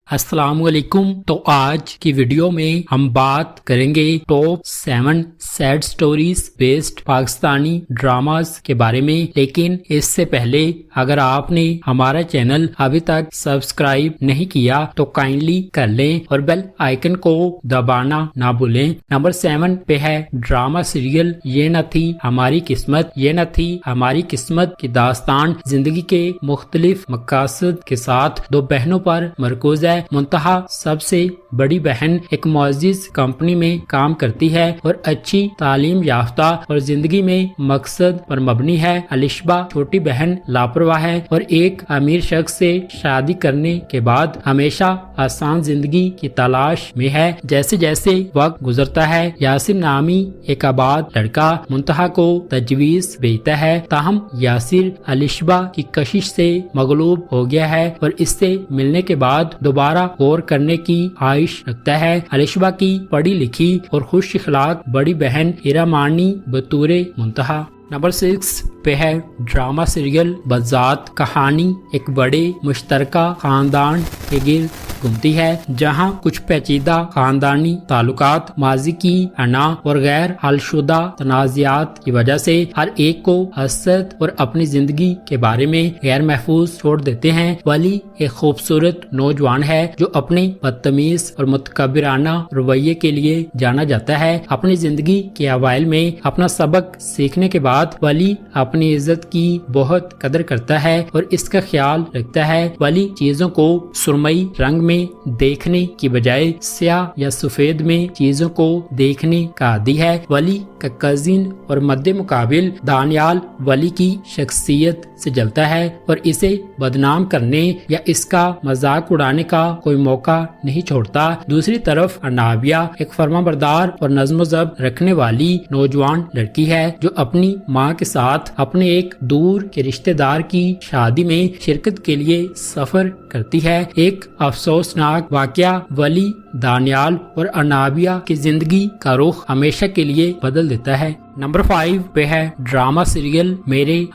अस्सलाम वालेकुम। तो आज की वीडियो में हम बात करेंगे top 7 sad stories based Pakistani dramas के बारे में। लेकिन इससे पहले अगर आपने हमारा चैनल अभी तक सब्सक्राइब नहीं किया तो काइंडली कर लें और बेल आइकन को दबाना ना भूलें। नंबर 7 पे है ड्रामा सीरियल ये न थी हमारी किस्मत। ये न थी हमारी किस्मत की दास्तान जिंदगी के मुख्तलिफ मकासद के साथ दो बहनों पर मरकूज है। मुंतहा सबसे बड़ी बहन एक मुअज़्ज़िज़ कंपनी में काम करती है और अच्छी तालीम याफ्ता और जिंदगी में मकसद पर मबनी है। अलिशबा छोटी बहन लापरवाह है और एक अमीर शख्स से शादी करने के बाद हमेशा आसान जिंदगी की तलाश में है। जैसे जैसे वक्त गुजरता है यासिर नामी एक आबाद लड़का मुंतहा को तजवीज भेजता है, ताहम यासिर अलिशबा की कशिश से मगलूब हो गया है और इससे मिलने के बाद दोबारा गौर करने की ख्वाहिश रखता है। अलिशबा की पढ़ी लिखी और खुश इखलाक बड़ी बहन इरा मानी बतूरे मुंतहा। नंबर 6 पे है ड्रामा सीरियल बज़ात कहानी एक बड़े मुश्तरका खानदान के गिर्द घूमती है, जहां कुछ पेचीदा खानदानी ताल्लुकात माजी की अना और गैर हलशुदा तनाज़ात की वजह से हर एक को हसरत और अपनी जिंदगी के बारे में गैर महफूज छोड़ देते हैं। वली एक खूबसूरत नौजवान है जो अपने बदतमीज और मुतकब्बिराना रवैये के लिए जाना जाता है। अपनी जिंदगी के अवाइल में अपना सबक सीखने के बाद वली अपनी इज्जत की बहुत कदर करता है और इसका ख्याल रखता है। वली चीजों को सुरमई रंग में देखने की बजाय स्याह या सफेद में चीजों को देखने का आदी है। वली का कजिन और मद्दे मुकाबिल दानियाल वली की शख्सियत से जलता है और इसे बदनाम करने या इसका मजाक उड़ाने का कोई मौका नहीं छोड़ता। दूसरी तरफ अनाबिया एक फर्माबरदार और नज़्म ज़ब्त रखने वाली नौजवान लड़की है जो अपनी माँ के साथ अपने एक दूर के रिश्तेदार की शादी में शिरकत के लिए सफर करती है। एक अफसोसनाक वाकया वली, दानियाल और अनाबिया की जिंदगी का रुख हमेशा के लिए बदल देता है। नंबर 5 पे है ड्रामा सीरियल मेरे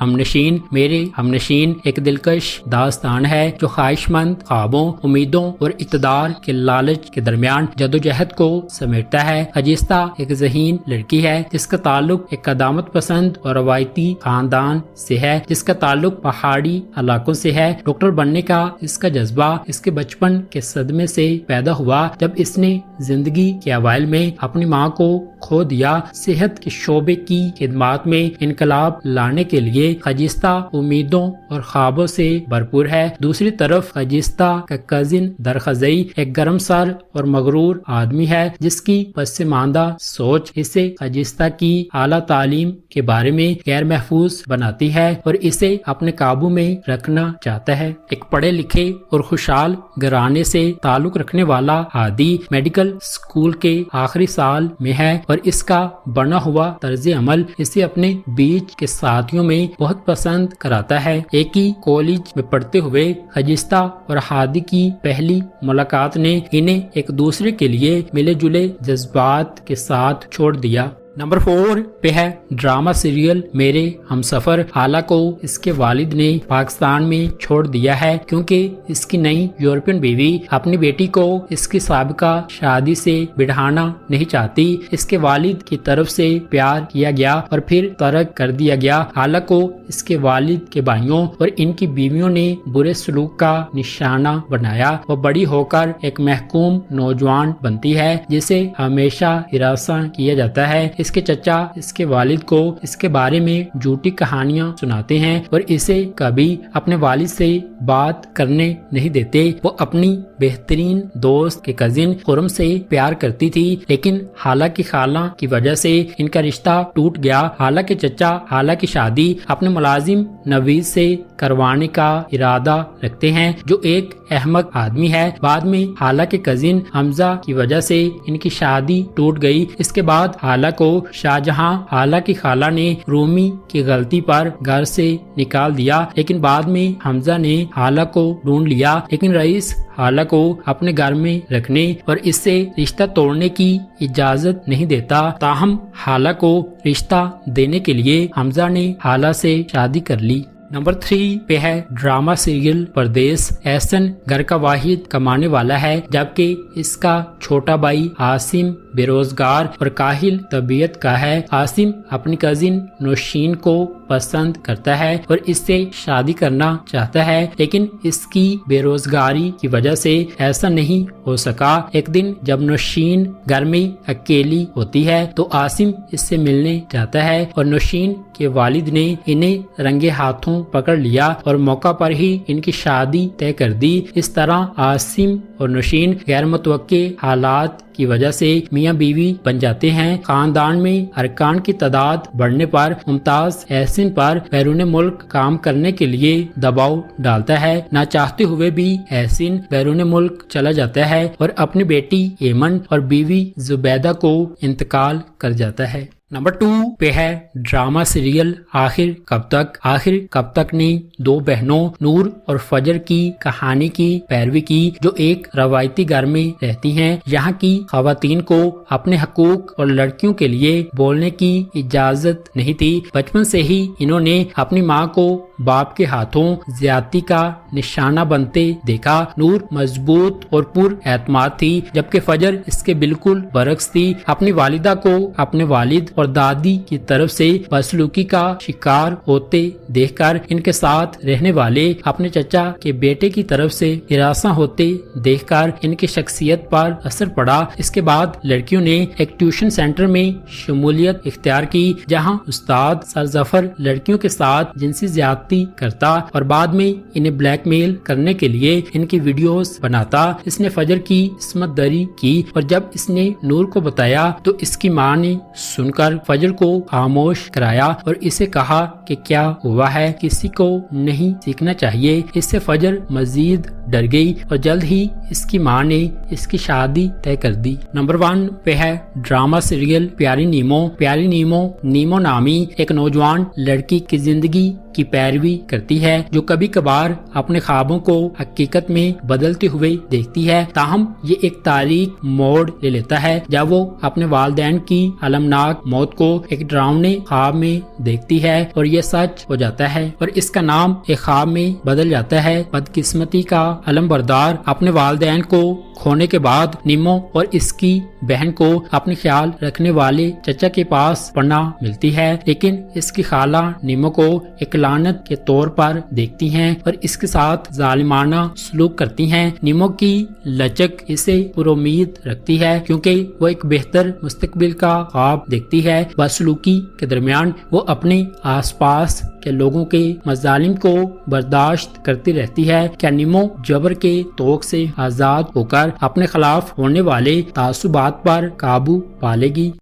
हमनशीन एक दिलकश दास्तान है जो ख्वाहिशमंद ख्वाबों, उम्मीदों और इक़्तिदार के लालच के दरमियान जदोजहद को समेटता है। अजीस्ता एक ज़हीन लड़की है जिसका ताल्लुक एक कदामत पसंद और रवायती खानदान से है, जिसका ताल्लुक पहाड़ी इलाकों से है। डॉक्टर बनने का इसका जज्बा इसके बचपन के सदमे से पैदा हुआ जब इसने जिंदगी के अवाइल में अपनी माँ को खो दिया। सेहत के शोबे की खिदमात में इनकलाब लाने के लिए खजिस्ता उम्मीदों और ख्वाबों से भरपूर है। दूसरी तरफ खजिस्ता का कजिन दरखजई एक गर्मसर और मगरूर आदमी है जिसकी पसमानदा सोच इसे खजिस्ता की आला तालीम के बारे में गैर महफूज बनाती है और इसे अपने काबू में रखना चाहता है। एक पढ़े लिखे और खुशहाल घराने से ताल्लुक रखने वाला आदि मेडिकल स्कूल के आखिरी साल में है और इसका बना हुआ तर्ज अमल इसे अपने बीच के साथियों में बहुत पसंद कराता है। एक ही कॉलेज में पढ़ते हुए खजिस्ता और हादी की पहली मुलाकात ने इन्हें एक दूसरे के लिए मिले जुले जज्बात के साथ छोड़ दिया। नंबर 4 पे है ड्रामा सीरियल मेरे हमसफर। हाला को इसके वालिद ने पाकिस्तान में छोड़ दिया है क्योंकि इसकी नई यूरोपियन बीवी अपनी बेटी को इसकी साबिका शादी से बिठाना नहीं चाहती। इसके वालिद की तरफ से प्यार किया गया और फिर तर्क कर दिया गया। हाला को इसके वालिद के भाइयों और इनकी बीवियों ने बुरे सलूक का निशाना बनाया। वो बड़ी होकर एक महकूम नौजवान बनती है जिसे हमेशा हिरासा किया जाता है। इसके चचा इसके वालिद को इसके बारे में झूठी कहानियां सुनाते हैं और इसे कभी अपने वालिद से बात करने नहीं देते। वो अपनी बेहतरीन दोस्त के कजिन खुरम से प्यार करती थी, लेकिन हाला की खाला की वजह से इनका रिश्ता टूट गया। हाला के चचा हाला की शादी अपने मुलाजिम नवीद से करवाने का इरादा रखते हैं जो एक अहमक आदमी है। बाद में हाला के कजिन हमजा की वजह से इनकी शादी टूट गई। इसके बाद हाला को शाहजहां हाला की खाला ने रूमी की गलती पर घर से निकाल दिया, लेकिन बाद में हमजा ने हाला को ढूंढ लिया। लेकिन रईस हाला को अपने घर में रखने और इससे रिश्ता तोड़ने की इजाजत नहीं देता। ताहम हाला को रिश्ता देने के लिए हमजा ने हाला से शादी कर ली। नंबर 3 पे है ड्रामा सीरियल परदेस। एहसन घर का वाहिद कमाने वाला है, जबकि इसका छोटा भाई आसिम बेरोजगार और काहिल तबीयत का है। आसिम अपनी कजिन नौशीन को पसंद करता है और इससे शादी करना चाहता है, लेकिन इसकी बेरोजगारी की वजह से ऐसा नहीं हो सका। एक दिन जब नौशीन घर में अकेली होती है तो आसिम इससे मिलने जाता है और नौशीन के वालिद ने इन्हें रंगे हाथों पकड़ लिया और मौका पर ही इनकी शादी तय कर दी। इस तरह आसिम और नौशीन गैर मुतवक्के हालात की वजह से मियां बीवी बन जाते हैं। खानदान में अरकान की तादाद बढ़ने पर मुमताज एहसन पर बैरून मुल्क काम करने के लिए दबाव डालता है। ना चाहते हुए भी एहसन बैरून मुल्क चला जाता है और अपनी बेटी एमन और बीवी जुबैदा को इंतकाल कर जाता है। नंबर 2 पे है ड्रामा सीरियल आखिर कब तक। आखिर कब तक ने 2 बहनों नूर और फजर की कहानी की पैरवी की, जो एक रवायती घर में रहती हैं। यहाँ की खवातीन को अपने हकूक और लड़कियों के लिए बोलने की इजाजत नहीं थी। बचपन से ही इन्होंने अपनी माँ को बाप के हाथों ज्यादती का निशाना बनते देखा। नूर मजबूत और पुर एतमाद थी, जबकि फजर इसके बिल्कुल बरक्स थी। अपनी वालिदा को अपने वालिद और दादी की तरफ से बदसलूकी का शिकार होते देखकर इनके साथ रहने वाले अपने चचा के बेटे की तरफ से हिरासा होते देखकर इनकी शख्सियत पर असर पड़ा। इसके बाद लड़कियों ने एक ट्यूशन सेंटर में शमूलियत इख्तियार की, जहां उस्ताद सरजफर लड़कियों के साथ जिनसी ज्यादती करता और बाद में इन्हें ब्लैकमेल करने के लिए इनकी वीडियोस बनाता। इसने फजर की इस्मत दरी की और जब इसने नूर को बताया तो इसकी माँ ने सुनकर फजर को खामोश कराया और इसे कहा कि क्या हुआ है, किसी को नहीं सीखना चाहिए। इससे फजर मजीद डर गई और जल्द ही इसकी माँ ने इसकी शादी तय कर दी। नंबर 1 पे है ड्रामा सीरियल प्यारी नीमो। प्यारी नीमो नीमो नामी एक नौजवान लड़की की जिंदगी की पैरवी करती है, जो कभी कभार अपने ख्वाबों को हकीकत में बदलते हुए देखती है। ताहम ये एक तारीख मोड़ ले लेता है जब वो अपने वालिदैन की अलमनाक मौत को एक डरावने ख्वाब में देखती है और ये सच हो जाता है और इसका नाम एक ख्वाब में बदल जाता है। बदकिस्मती का अलमबरदार अपने वालिदैन को खोने के बाद नीमो और इसकी बहन को अपने ख्याल रखने वाले चचा के पास पनाह मिलती है, लेकिन इसकी खाला नीमो को एक लानत के तौर पर देखती हैं और इसके साथ जालिमाना सलूक करती हैं। नीमो की लचक इसे पुरुमीद रखती है क्योंकि वो एक बेहतर मुस्तकबिल का ख्वाब देखती है। बदसलूकी के दरमियान वो अपने आसपास के लोगों के मजालिम को बर्दाश्त करती रहती है। क्या नीमो जबर के तोक से आजाद होकर अपने खिलाफ होने वाले तासुबात पर काबू पा लेगी?